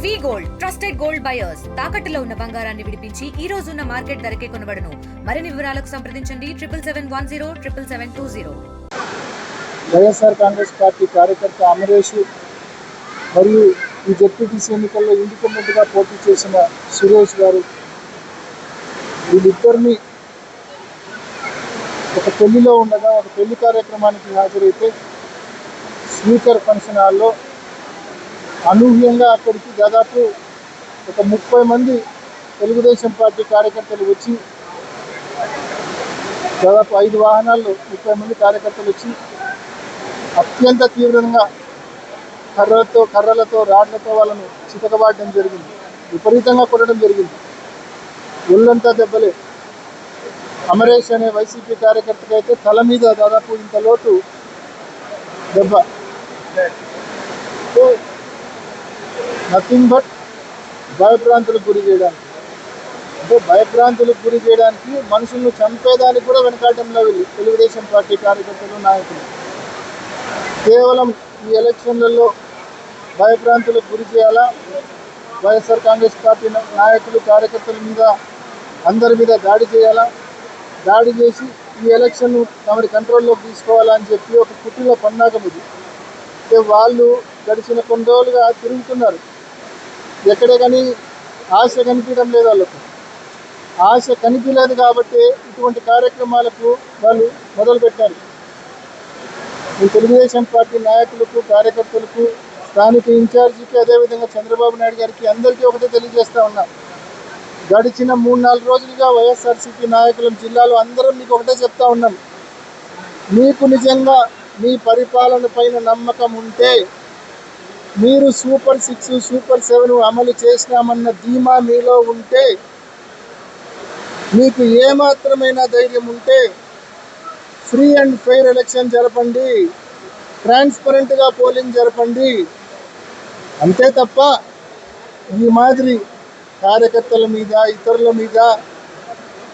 వి gold trusted gold buyers తాకట్టులో ఉన్న బంగారాన్ని విడిపించి ఈ రోజు ఉన్న మార్కెట్ ధరకే కొనబడును. మరిన్ని వివరాలకు సంప్రదించండి 7771077720. వైఎస్ఆర్ కాంగ్రెస్ పార్టీ కార్యకర్త అమరేష్ మరియు ఈ జెడ్పీటీసీ ఎన్నికల్లో ఇండిపెండెంట్గా పోటీ చేసిన సురేష్ గారు వీళ్ళిద్దరిని ఒక పెళ్లిలో ఉండగా ఒక పెళ్లి కార్యక్రమానికి హాజరైతే స్పీకర్ ఫంక్షన్ హాల్లో అనూహ్యంగా అక్కడికి దాదాపు ఒక 30 మంది తెలుగుదేశం పార్టీ కార్యకర్తలు వచ్చి దాదాపు 5 వాహనాల్లో 30 మంది కార్యకర్తలు వచ్చి అత్యంత తీవ్రంగా కర్రలతో రాడ్లతో వాళ్ళను చితకబాడడం జరిగింది. విపరీతంగా కొట్టడం జరిగింది. ఒళ్ళంతా దెబ్బలే. అమరేష్ అనే వైసీపీ కార్యకర్తకైతే తల మీద దాదాపు ఇంత లోతు దెబ్బ. నథింగ్ బట్ భయభ్రాంతులకు గురి చేయడానికి, అంటే భయభ్రాంతులకు గురి చేయడానికి, మనుషులను చంపేదానికి కూడా వెనకాటంలో వెళ్ళి తెలుగుదేశం పార్టీ కార్యకర్తలు నాయకులు కేవలం ఈ ఎలక్షన్లలో భయభ్రాంతులకు గురి చేయాలా, వైఎస్ఆర్ కాంగ్రెస్ పార్టీ నాయకులు కార్యకర్తల మీద అందరి మీద దాడి చేయాలా, దాడి చేసి ఈ ఎలక్షన్ తమరి కంట్రోల్లోకి తీసుకోవాలని చెప్పి ఒక కుట్రలో పన్నాగం ఇది. అంటే వాళ్ళు గడిచిన కొన్ని రోజులుగా తిరుగుతున్నారు. ఎక్కడే కానీ ఆశ కనిపించడం లేదు. వాళ్ళకు ఆశ కనిపించలేదు కాబట్టి ఇటువంటి కార్యక్రమాలకు వాళ్ళు మొదలుపెట్టారు. ఈ తెలుగుదేశం పార్టీ నాయకులకు, కార్యకర్తలకు, స్థానిక ఇన్ఛార్జికి, అదేవిధంగా చంద్రబాబు నాయుడు గారికి అందరికీ ఒకటే తెలియజేస్తూ ఉన్నాం. గడిచిన 3-4 రోజులుగా వైఎస్ఆర్సీపీ నాయకులు జిల్లాలో అందరం మీకు ఒకటే చెప్తా ఉన్నాం. మీకు నిజంగా మీ పరిపాలన పైన నమ్మకం ఉంటే, మీరు సూపర్ 6, సూపర్ 7 అమలు చేసినామన్న ధీమా మీలో ఉంటే, మీకు ఏమాత్రమైన ధైర్యం ఉంటే ఫ్రీ అండ్ ఫెయిర్ ఎలక్షన్ జరపండి, ట్రాన్స్పరెంట్గా పోలింగ్ జరపండి. అంతే తప్ప ఈ మాదిరి కార్యకర్తల మీద, ఇతరుల మీద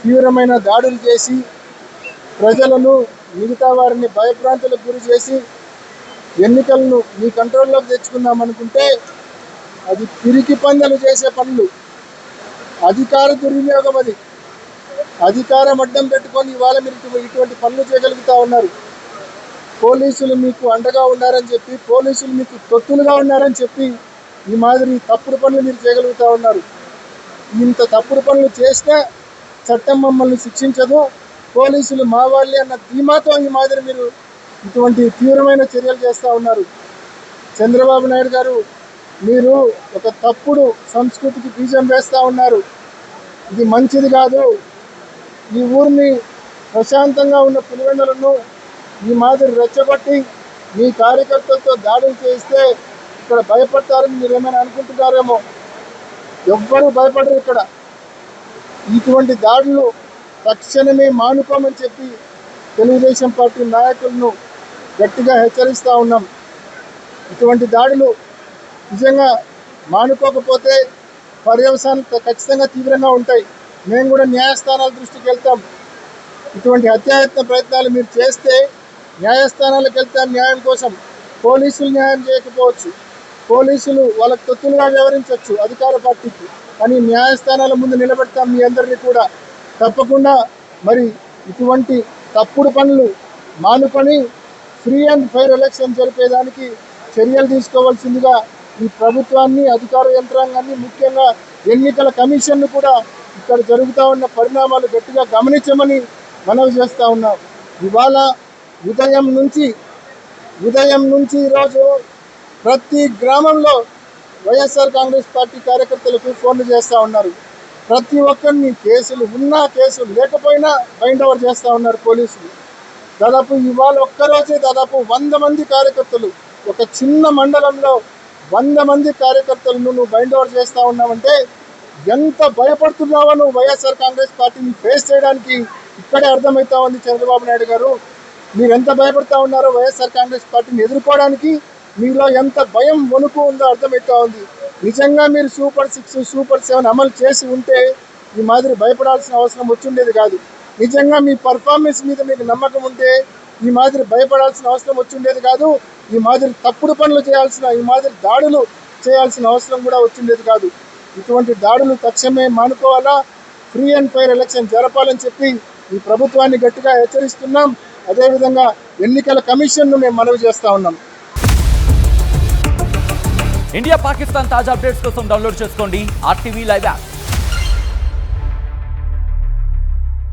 తీవ్రమైన దాడులు చేసి ప్రజలను, మిగతా వారిని భయభ్రాంతులకు గురి చేసి ఎన్నికలను మీ కంట్రోల్లోకి తెచ్చుకుందామనుకుంటే అది పిరికి పందలు చేసే పనులు, అధికార దుర్వినియోగం. అది అధికారం అడ్డం పెట్టుకొని ఇవాళ మీరు ఇటువంటి పనులు చేయగలుగుతూ ఉన్నారు. పోలీసులు మీకు అండగా ఉన్నారని చెప్పి, పోలీసులు మీకు తొత్తులుగా ఉన్నారని చెప్పి ఈ మాదిరి తప్పుడు పనులు మీరు చేయగలుగుతూ ఉన్నారు. ఇంత తప్పుడు పనులు చేస్తే చట్టం మమ్మల్ని శిక్షించదు, పోలీసులు మా వాళ్ళే అన్న ధీమాతో ఈ మాదిరి మీరు ఇటువంటి తీవ్రమైన చర్యలు చేస్తూ ఉన్నారు. చంద్రబాబు నాయుడు గారు, మీరు ఒక తప్పుడు సంస్కృతికి బీజం వేస్తూ ఉన్నారు. ఇది మంచిది కాదు. ఈ ఊరిని ప్రశాంతంగా ఉన్న పులివెందులను ఈ మాదిరి రెచ్చగొట్టి మీ కార్యకర్తలతో దాడులు చేస్తే ఇక్కడ భయపడతారని మీరు ఏమైనా అనుకుంటున్నారేమో. ఎవ్వరూ భయపడరు ఇక్కడ. ఇటువంటి దాడులు తక్షణమే మానుకోమని చెప్పి తెలుగుదేశం పార్టీ నాయకులను గట్టిగా హెచ్చరిస్తూ ఉన్నాం. ఇటువంటి దాడులు నిజంగా మానుకోకపోతే పర్యవసానం ఖచ్చితంగా తీవ్రంగా ఉంటాయి. మేము కూడా న్యాయస్థానాల దృష్టికి వెళ్తాం. ఇటువంటి హత్యాయత్న ప్రయత్నాలు మీరు చేస్తే న్యాయస్థానాలకు వెళ్తాం న్యాయం కోసం. పోలీసులు న్యాయం చేయకపోవచ్చు, పోలీసులు వాళ్ళకు తొత్తులుగా వ్యవహరించవచ్చు అధికార పార్టీకి, కానీ న్యాయస్థానాల ముందు నిలబెడతాం మీ అందరినీ కూడా. తప్పకుండా మరి ఇటువంటి తప్పుడు పనులు మానుకొని ఫ్రీ అండ్ ఫెయిర్ ఎలక్షన్ జరిపేదానికి చర్యలు తీసుకోవాల్సిందిగా ఈ ప్రభుత్వాన్ని, అధికార యంత్రాంగాన్ని, ముఖ్యంగా ఎన్నికల కమిషన్ను కూడా ఇక్కడ జరుగుతూ ఉన్న పరిణామాలు గట్టిగా గమనించమని మనవి చేస్తూ ఉన్నాం. ఇవాళ ఉదయం నుంచి ఈరోజు ప్రతి గ్రామంలో వైఎస్ఆర్ కాంగ్రెస్ పార్టీ కార్యకర్తలకు ఫోన్లు చేస్తూ ఉన్నారు. ప్రతి ఒక్కరిని కేసులు ఉన్నా, కేసులు లేకపోయినా బైండ్ ఓవర్ చేస్తూ ఉన్నారు పోలీసులు. దాదాపు ఇవాళ ఒక్కరోజే దాదాపు 100 మంది కార్యకర్తలు, ఒక చిన్న మండలంలో 100 మంది కార్యకర్తలను నువ్వు బైండ్ ఓవర్ చేస్తూ ఉన్నావంటే ఎంత భయపడుతున్నావో నువ్వు వైఎస్ఆర్ కాంగ్రెస్ పార్టీని ఫేస్ చేయడానికి ఇక్కడే అర్థమవుతా ఉంది. చంద్రబాబు నాయుడు గారు, మీరు ఎంత భయపడుతూ ఉన్నారో వైఎస్ఆర్ కాంగ్రెస్ పార్టీని ఎదుర్కోవడానికి మీలో ఎంత భయం, వణుకు ఉందో అర్థమవుతా ఉంది. నిజంగా మీరు సూపర్ 6, సూపర్ 7 అమలు చేసి ఉంటే ఈ మాదిరి భయపడాల్సిన అవసరం వచ్చిండేది కాదు. నిజంగా మీ పర్ఫార్మెన్స్ మీద మీకు నమ్మకం ఉంటే ఈ మాదిరి భయపడాల్సిన అవసరం వచ్చిండేది కాదు. ఈ మాదిరి తప్పుడు పనులు చేయాల్సిన, ఈ మాదిరి దాడులు చేయాల్సిన అవసరం కూడా వచ్చిండేది కాదు. ఇటువంటి దాడులు తక్షణమే మానుకోవాలా, ఫ్రీ అండ్ ఫెయిర్ ఎలక్షన్ జరపాలని చెప్పి ఈ ప్రభుత్వాన్ని గట్టిగా హెచ్చరిస్తున్నాం. అదేవిధంగా ఎన్నికల కమిషన్ను మేము మనవి చేస్తా ఉన్నాం. ఇండియా పాకిస్తాన్ తాజా అప్డేట్స్ కోసం డౌన్లోడ్ చేసుకోండి RTV లైవ్ యాప్.